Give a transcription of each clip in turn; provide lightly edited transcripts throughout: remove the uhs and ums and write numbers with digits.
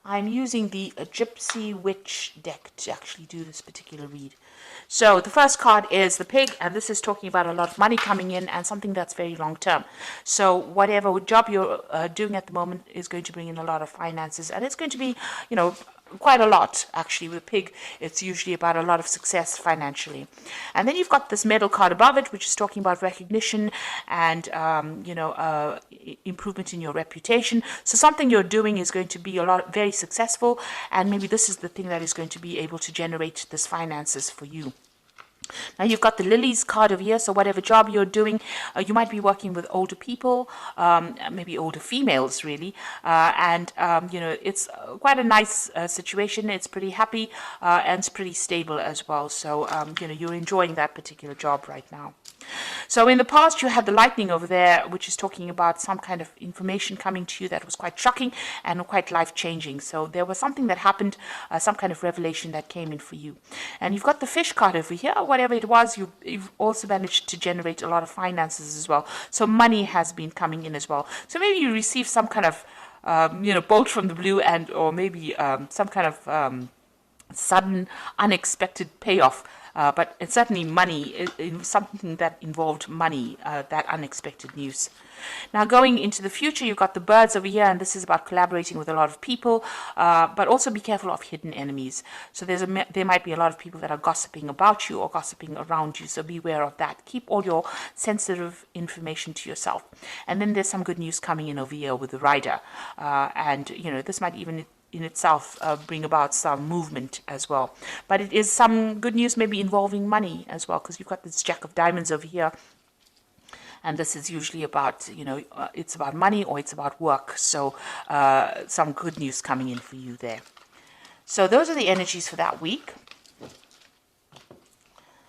I'm using the Gypsy Witch deck to actually do this particular read. So the first card is the pig, and this is talking about a lot of money coming in and something that's very long term. So whatever job you're doing at the moment is going to bring in a lot of finances, and it's going to be, quite a lot actually. With pig, it's usually about a lot of success financially. And then you've got this medal card above it, which is talking about recognition and improvement in your reputation. So something you're doing is going to be very successful, and maybe this is the thing that is going to be able to generate this finances for you. Now you've got the lilies card over here, so whatever job you're doing, you might be working with older people, maybe older females really, and it's quite a nice situation. It's pretty happy and it's pretty stable as well, so you're enjoying that particular job right now. So in the past you had the lightning over there, which is talking about some kind of information coming to you that was quite shocking and quite life-changing. So there was something that happened, some kind of revelation that came in for you. And you've got the fish card over here. Whatever it was, you've also managed to generate a lot of finances as well. So money has been coming in as well. So maybe you receive some kind of bolt from the blue, and or maybe some kind of sudden unexpected payoff. But it's certainly money, something that involved money, that unexpected news. Now going into the future, you've got the birds over here, and this is about collaborating with a lot of people, but also be careful of hidden enemies. So there might be a lot of people that are gossiping about you or gossiping around you, so beware of that. Keep all your sensitive information to yourself. And then there's some good news coming in over here with the rider, and this might even in itself bring about some movement as well. But it is some good news maybe involving money as well, because you've got this Jack of Diamonds over here. And this is usually about, it's about money or it's about work. So some good news coming in for you there. So those are the energies for that week.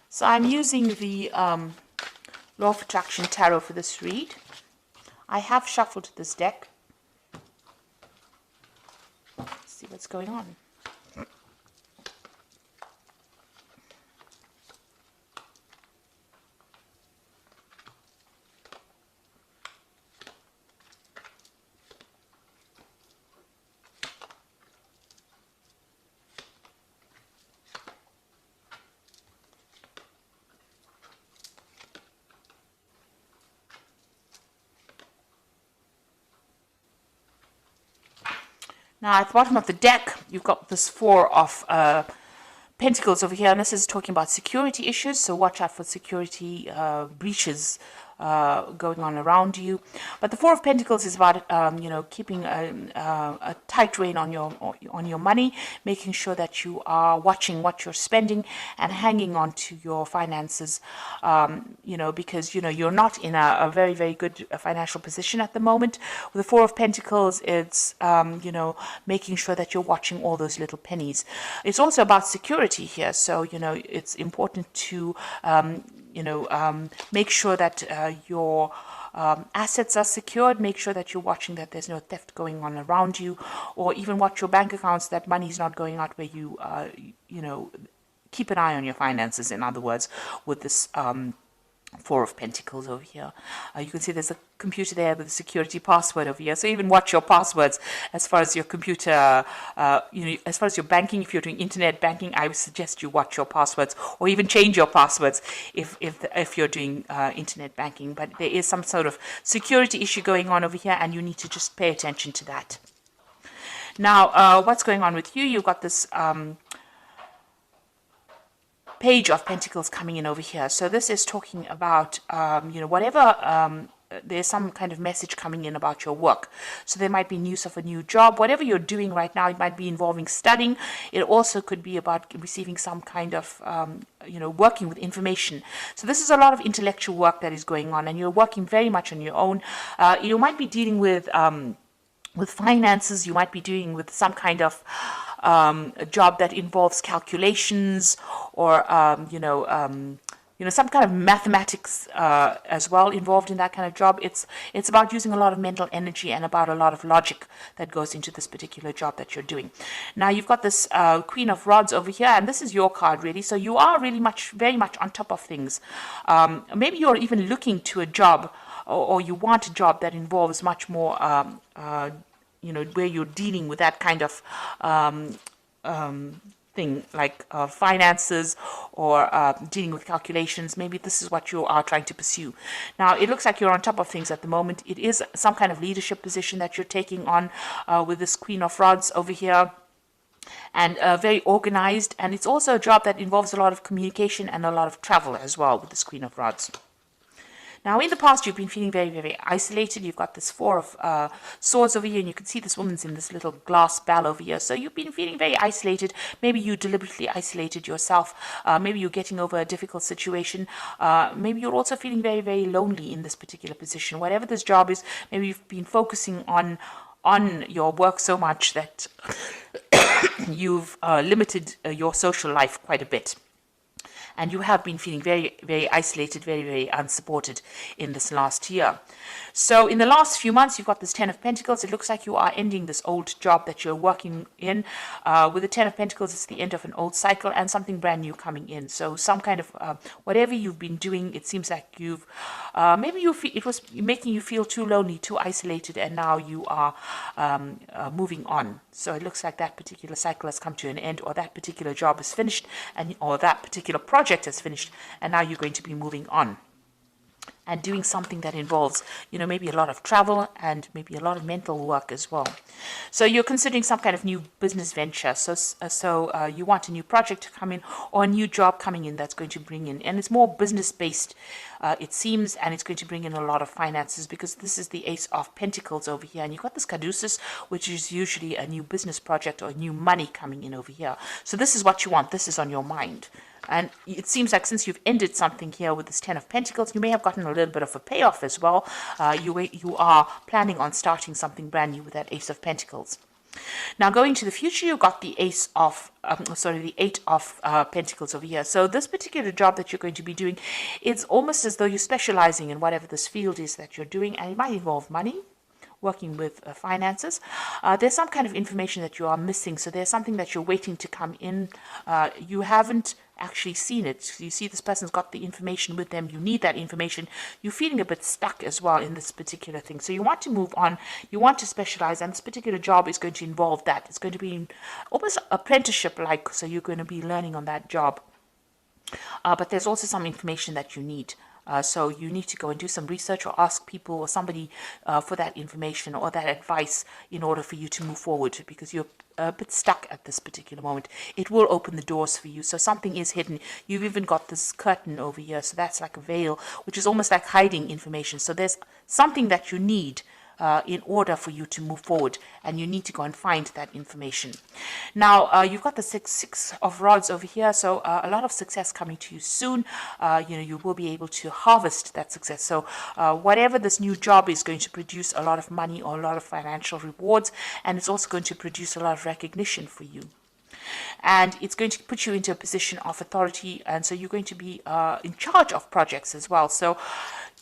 So I'm using the Law of Attraction Tarot for this read. I have shuffled this deck. Let's see what's going on. Now at the bottom of the deck, you've got this Four of Pentacles over here, and this is talking about security issues, so watch out for security breaches going on around you. But the Four of Pentacles is about keeping a tight rein on your money, making sure that you are watching what you're spending and hanging on to your finances, because you're not in a very, very good financial position at the moment. With the Four of Pentacles, it's making sure that you're watching all those little pennies. It's also about security here, so it's important to make sure that your assets are secured. Make sure that you're watching that there's no theft going on around you, or even watch your bank accounts, that money's not going out where you, keep an eye on your finances, in other words, with this Four of Pentacles over here. You can see there's a computer there with a security password over here. So even watch your passwords as far as your computer, as far as your banking. If you're doing internet banking, I would suggest you watch your passwords, or even change your passwords if you're doing internet banking. But there is some sort of security issue going on over here, and you need to just pay attention to that. Now, what's going on with you? You've got this Page of Pentacles coming in over here. So this is talking about, whatever, there's some kind of message coming in about your work. So there might be news of a new job. Whatever you're doing right now, it might be involving studying. It also could be about receiving some kind of, working with information. So this is a lot of intellectual work that is going on, and you're working very much on your own. You might be dealing with finances. You might be dealing with some kind of a job that involves calculations, or some kind of mathematics as well involved in that kind of job. It's about using a lot of mental energy and about a lot of logic that goes into this particular job that you're doing. Now you've got this Queen of Rods over here, and this is your card really. So you are really very much on top of things. Maybe you're even looking to a job, or you want a job that involves much more where you're dealing with that kind of thing, like finances or dealing with calculations. Maybe this is what you are trying to pursue. Now, it looks like you're on top of things at the moment. It is some kind of leadership position that you're taking on with this Queen of Rods over here, and very organized. And it's also a job that involves a lot of communication and a lot of travel as well with this Queen of Rods. Now, in the past, you've been feeling very, very isolated. You've got this Four of Swords over here, and you can see this woman's in this little glass bell over here. So you've been feeling very isolated. Maybe you deliberately isolated yourself. Maybe you're getting over a difficult situation. Maybe you're also feeling very, very lonely in this particular position. Whatever this job is, maybe you've been focusing on your work so much that you've limited your social life quite a bit. And you have been feeling very, very isolated, very, very unsupported in this last year. So in the last few months, you've got this Ten of Pentacles. It looks like you are ending this old job that you're working in. With the Ten of Pentacles, it's the end of an old cycle and something brand new coming in. So some kind of, whatever you've been doing, it seems like you've, maybe it was making you feel too lonely, too isolated, and now you are moving on. So it looks like that particular cycle has come to an end, or that particular job is finished, or that particular project has finished, and now you're going to be moving on and doing something that involves, maybe a lot of travel and maybe a lot of mental work as well. So you're considering some kind of new business venture. So you want a new project to come in, or a new job coming in that's going to bring in, and it's more business based, it seems, and it's going to bring in a lot of finances, because this is the Ace of Pentacles over here, and you've got this Caduceus, which is usually a new business project or new money coming in over here. So this is what you want. This is on your mind. And it seems like since you've ended something here with this Ten of Pentacles, you may have gotten a little bit of a payoff as well. You are planning on starting something brand new with that Ace of Pentacles. Now, going to the future, you've got the Eight of Pentacles over here. So this particular job that you're going to be doing, it's almost as though you're specializing in whatever this field is that you're doing, and it might involve money, working with finances. There's some kind of information that you are missing. So there's something that you're waiting to come in. You haven't actually seen it. You see this person's got the information with them. You need that information. You're feeling a bit stuck as well in this particular thing. So you want to move on. You want to specialize, and this particular job is going to involve that. It's going to be almost apprenticeship-like. So you're going to be learning on that job. But there's also some information that you need. So you need to go and do some research, or ask people or somebody for that information or that advice in order for you to move forward, because you're a bit stuck at this particular moment. It will open the doors for you. So something is hidden. You've even got this curtain over here. So that's like a veil, which is almost like hiding information. So there's something that you need in order for you to move forward, and you need to go and find that information. Now, you've got the six of Rods over here, so a lot of success coming to you soon. You will be able to harvest that success. So whatever this new job is going to produce a lot of money or a lot of financial rewards, and it's also going to produce a lot of recognition for you. And it's going to put you into a position of authority, and so you're going to be in charge of projects as well. So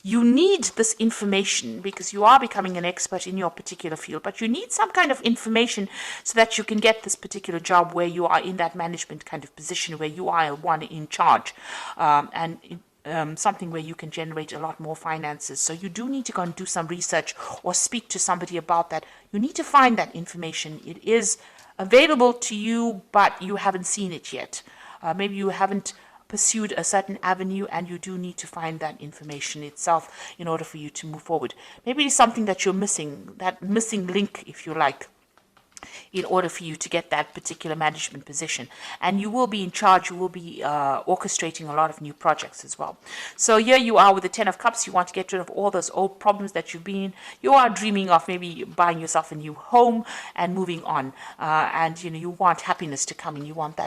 you need this information because you are becoming an expert in your particular field, but you need some kind of information so that you can get this particular job where you are in that management kind of position, where you are one in charge, something where you can generate a lot more finances. So you do need to go and do some research or speak to somebody about that. You need to find that information. It is available to you, but you haven't seen it yet. Maybe you haven't pursued a certain avenue, and you do need to find that information itself in order for you to move forward. Maybe it's something that you're missing, that missing link, if you like, in order for you to get that particular management position. And you will be in charge, you will be orchestrating a lot of new projects as well. So here you are with the Ten of Cups. You want to get rid of all those old problems that you are dreaming of maybe buying yourself a new home and moving on. And you want happiness to come in. You want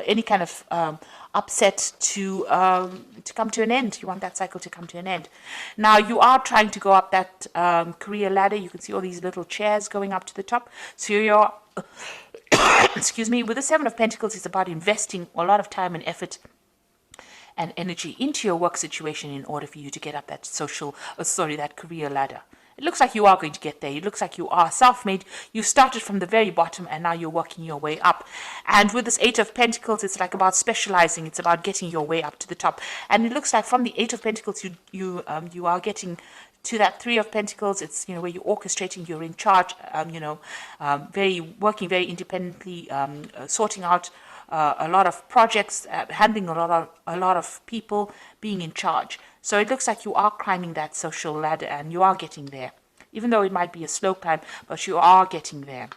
any kind of upset to come to an end. You want that cycle to come to an end. Now you are trying to go up that career ladder. You can see all these little chairs going up to the top. So you're excuse me, with the Seven of Pentacles, it's about investing a lot of time and effort and energy into your work situation in order for you to get up that that career ladder. it looks like you are going to get there. It looks like you are self-made. You started from the very bottom and now you're working your way up. And with this Eight of Pentacles, it's like about specializing. It's about getting your way up to the top. And it looks like from the Eight of Pentacles, you are getting to that Three of Pentacles. It's, you know, where you're orchestrating, you're in charge, working very independently, sorting out a lot of projects, handling a lot of people, being in charge. So it looks like you are climbing that social ladder and you are getting there. Even though it might be a slow climb, but you are getting there.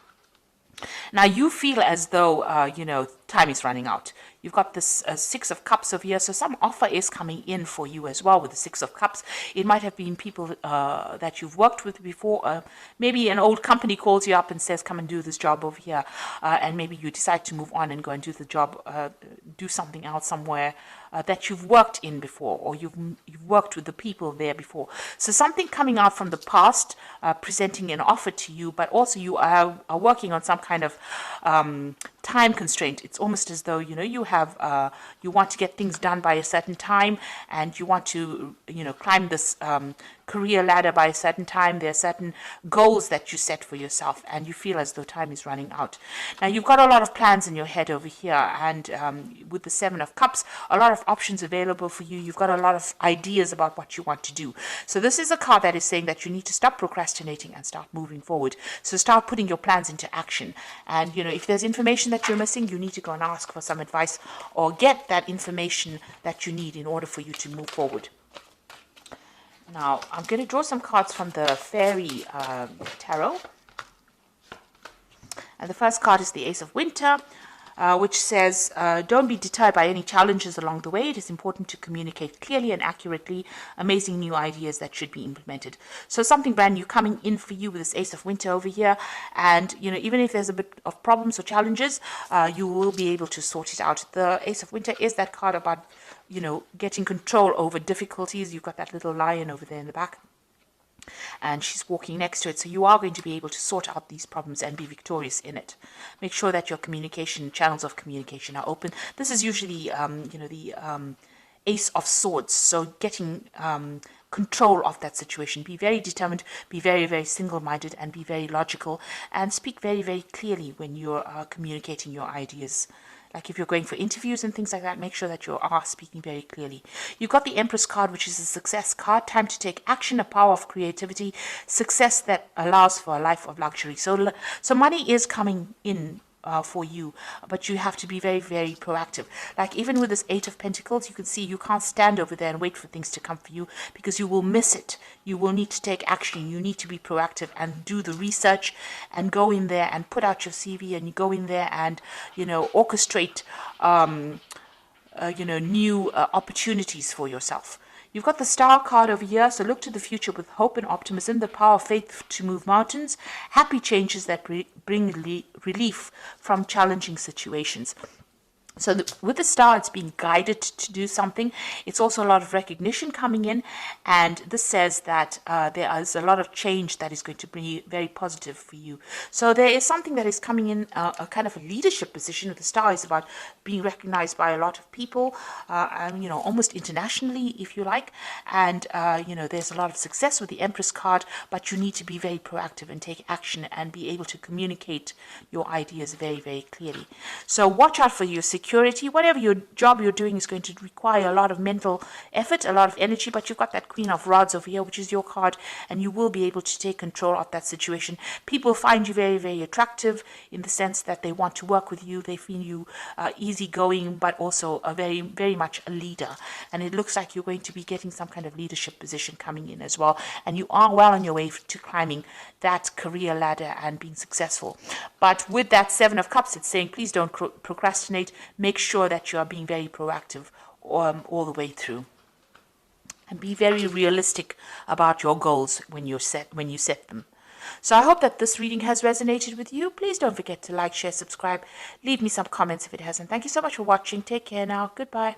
Now you feel as though, time is running out. You've got this Six of Cups over here, so some offer is coming in for you as well with the Six of Cups. It might have been people that you've worked with before. Maybe an old company calls you up and says, come and do this job over here. And maybe you decide to move on and go and do the job, do something else somewhere that you've worked in before, or you've worked with the people there before. So something coming out from the past, presenting an offer to you, but also you are working on some kind of time constraint. It's almost as though, you have you want to get things done by a certain time, and you want to climb this career ladder by a certain time. There are certain goals that you set for yourself, and you feel as though time is running out. Now you've got a lot of plans in your head over here, and with the Seven of Cups, a lot of options available for you. You've got a lot of ideas about what you want to do. So this is a card that is saying that you need to stop procrastinating and start moving forward. So start putting your plans into action. And if there's information that you're missing, you need to go and ask for some advice or get that information that you need in order for you to move forward. Now, I'm going to draw some cards from the Fairy Tarot. And the first card is the Ace of Winter, which says, don't be deterred by any challenges along the way. It is important to communicate clearly and accurately amazing new ideas that should be implemented. So something brand new coming in for you with this Ace of Winter over here. And, even if there's a bit of problems or challenges, you will be able to sort it out. The Ace of Winter is that card about, getting control over difficulties. You've got that little lion over there in the back, and she's walking next to it. So you are going to be able to sort out these problems and be victorious in it. Make sure that your channels of communication are open. This is usually, the Ace of Swords. So getting control of that situation. Be very determined, be very, very single-minded, and be very logical, and speak very, very clearly when you're communicating your ideas. Like if you're going for interviews and things like that, make sure that you are speaking very clearly. You've got the Empress card, which is a success card. Time to take action, a power of creativity, success that allows for a life of luxury. So money is coming in for you, but you have to be very, very proactive. Like even with this Eight of Pentacles, you can see you can't stand over there and wait for things to come for you, because you will miss it. You will need to take action. You need to be proactive and do the research and go in there and put out your CV, and you go in there and orchestrate new opportunities for yourself. You've got the Star card over here, so look to the future with hope and optimism, the power of faith to move mountains, happy changes that bring relief from challenging situations. So with the Star, it's being guided to do something. It's also a lot of recognition coming in, and this says that there is a lot of change that is going to be very positive for you. So there is something that is coming in, a kind of a leadership position. The Star is about being recognized by a lot of people, almost internationally, if you like. And, there's a lot of success with the Empress card, but you need to be very proactive and take action and be able to communicate your ideas very, very clearly. So watch out for your security. Whatever your job you're doing is going to require a lot of mental effort, a lot of energy, but you've got that Queen of Rods over here, which is your card, and you will be able to take control of that situation. People find you very, very attractive in the sense that they want to work with you. They feel you easygoing, but also a very, very much a leader. And it looks like you're going to be getting some kind of leadership position coming in as well. And you are well on your way to climbing that career ladder and being successful. But with that Seven of Cups, it's saying, please don't procrastinate. Make sure that you are being very proactive all the way through. And be very realistic about your goals when you set them. So I hope that this reading has resonated with you. Please don't forget to like, share, subscribe. Leave me some comments if it hasn't. Thank you so much for watching. Take care now. Goodbye.